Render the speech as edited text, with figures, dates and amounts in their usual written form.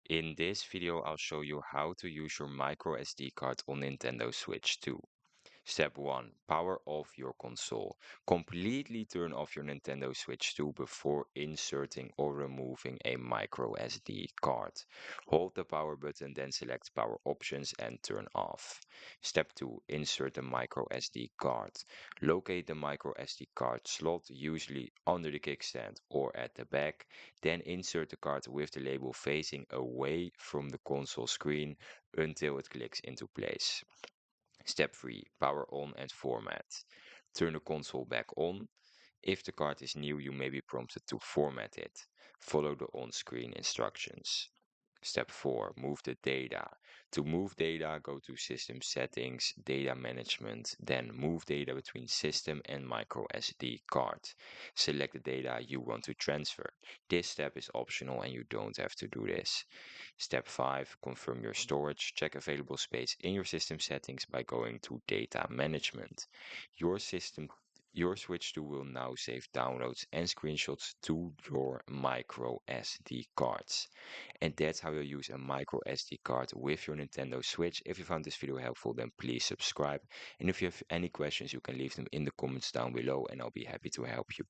In this video, I'll show you how to use your microSD card on Nintendo Switch 2. Step 1. Power off your console. Completely turn off your Nintendo Switch 2 before inserting or removing a microSD card. Hold the power button, then select power options and turn off. Step 2. Insert the microSD card. Locate the microSD card slot, usually under the kickstand or at the back. Then insert the card with the label facing away from the console screen until it clicks into place. Step 3. Power on and format. Turn the console back on. If the card is new, you may be prompted to format it. Follow the on-screen instructions. Step 4. Move the data. To move data, go to System Settings, Data Management, then move data between system and microSD card. Select the data you want to transfer. This step is optional and you don't have to do this. Step 5. Confirm your storage. Check available space in your system settings by going to Data Management. Your system your Switch 2 will now save downloads and screenshots to your micro SD cards. And that's how you use a micro SD card with your Nintendo Switch. If you found this video helpful, then please subscribe. And if you have any questions, you can leave them in the comments down below and I'll be happy to help you.